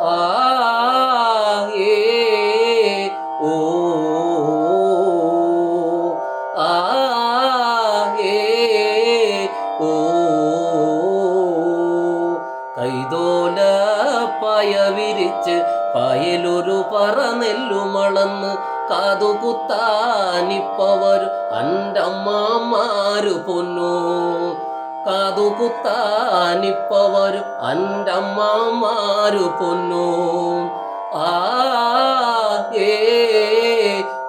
ആ ഏ ഓ ആ ഏ ഓ കൈതോല പായ വിരിച്ച് പായലൊരു പറ നെല്ലുമളന്ന് കാതുകുത്താനിപ്പവർ അൻ്റമ്മമാരു പൊന്നു കാതുകുത്താനിപ്പവർ അൻ്റമ്മമാരു പൊന്നു ആ ഏ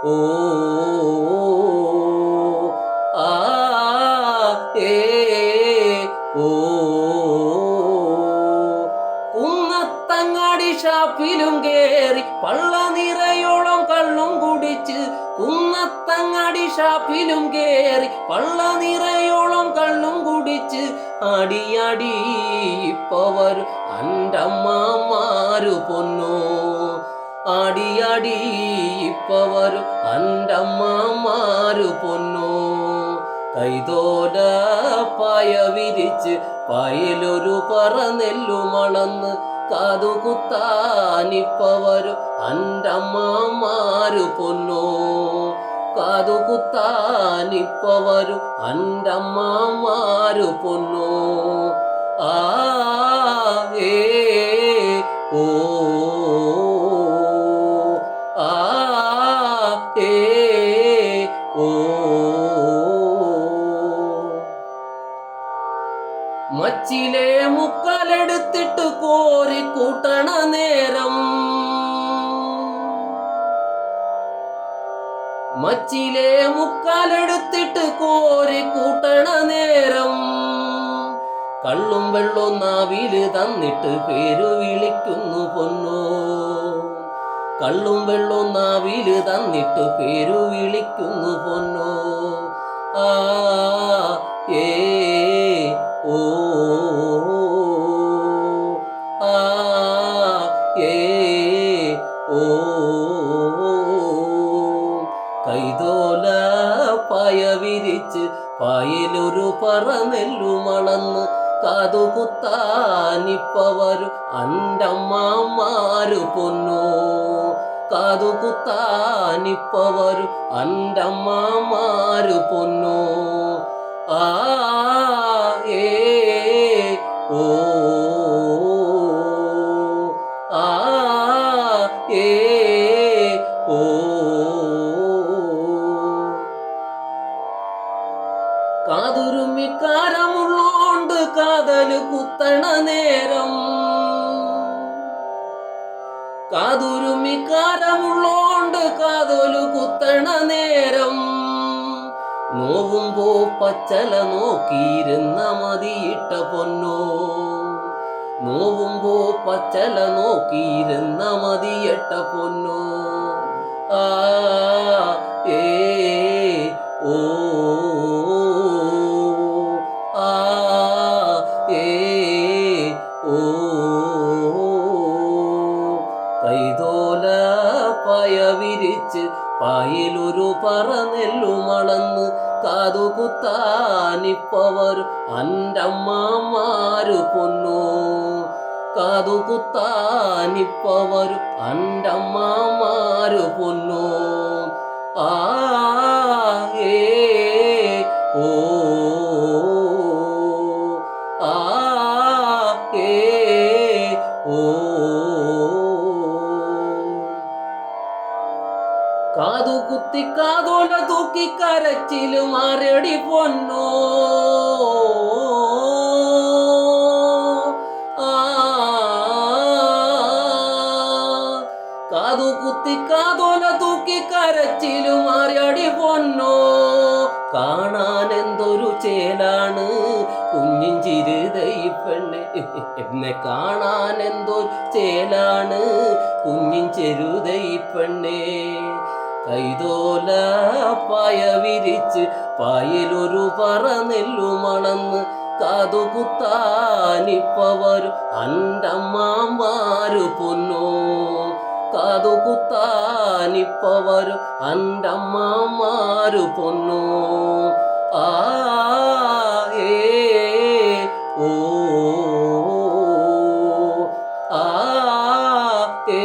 ഓ ആ ഏ ഓ കുന്നത്തങ്ങാടി ഷാപ്പിലും കേറി പള്ള നിറയോളം കള്ളും കുടിച്ച് കുന്നത്തങ്ങാടി ഷാപ്പിലും കേറി പള്ള നിറയോളം കള്ളും കുടിച്ച് അടിയടി ഇപ്പവർ അൻ്റമ്മമാരു പൊന്നു അടിയടി ഇപ്പവർ അൻ്റമ്മമാരു പൊന്നു കൈതോല പായ വിരിച്ച് പായലൊരു പറ നെല്ലുമളന്ന് കാതുകുത്താനിപ്പവർ അൻ്റമ്മമാരു പൊന്നു കാതുകുത്താനിപ്പവർ അൻ്റമ്മമാരു പൊന്നു ആ ഏ ഓ ആ ഏ ഓ മച്ചിലെ മുക്കാലെടുത്തിട്ട് കോരി കൂട്ടണ നേരം മച്ചിലെ മുക്കാലെടുത്തിട്ട് കോരി കൂട്ടണ നേരം കള്ളും വെള്ളം നാവില് തന്നിട്ട് പേരു വിളിക്കുന്നു പൊന്നോ കള്ളും വെള്ളം നാവില് തന്നിട്ട് പേരു വിളിക്കുന്നു പൊന്നോ ആ ഏ ഓ ആ ഏ ഓ കൈതോല പായ വിരിച്ച് പായലൊരു പറ നെല്ലുമളന്ന് കാതുകുത്താനിപ്പവർ അൻ്റമ്മമാരു പൊന്നു കാതുകുത്താനിപ്പവർ അൻ്റമ്മമാരു പൊന്നു ആ ഏ ഓ ആ ഏ ഓ കാതുരുമിക്കാരമുള്ളോണ്ട് കാതല് കുത്തണ നേരം കാതുരുമിക്കാരമുള്ളോണ്ട് കാതലു കുത്തണ നേരം നോവുമ്പോ പച്ചല നോക്കിയിരുന്ന മതിയിട്ട പൊന്നോ നോവുമ്പോ പച്ചല നോക്കിയിരുന്ന മതിയിട്ട പൊന്നോ ആ ഏ ഓ ആ ഏ ഓ കൈതോല പായ വിരിച്ച് പായലൊരു പറ നെല്ലുമളന്ന് കാതുകുത്താനിപ്പവർ അൻ്റമ്മമാരു പൊന്നു കാതുകുത്താനിപ്പവർ അൻ്റമ്മമാരു പൊന്നു ആ ഏ ഓ ആ ഏ ഓ കാതുകുത്തി കാതോല തൂക്കി കരച്ചിലും ആരടി പൊന്നോ കാതുകുത്തി കാതോല തൂക്കി കരച്ചിലും ആരടി പൊന്നോ കാണാൻ എന്തൊരു ചേലാണ് കുഞ്ഞിൻ ചിരുതൈ പെണ്ണെ എന്നെ കാണാൻ എന്തൊരു ചേലാണ് കുഞ്ഞിൻ ചെരുതൈ പെണ്ണെ കൈതോല പായ വിരിച്ച് പായലൊരു പറ നെല്ലുമളന്ന് കാതുകുത്താനിപ്പവർ അൻ്റമ്മമാരു പൊന്നോ കാതുകുത്താനിപ്പവർ അൻ്റമ്മമാരു പൊന്നോ ആ ഏ ഓ ആ ഏ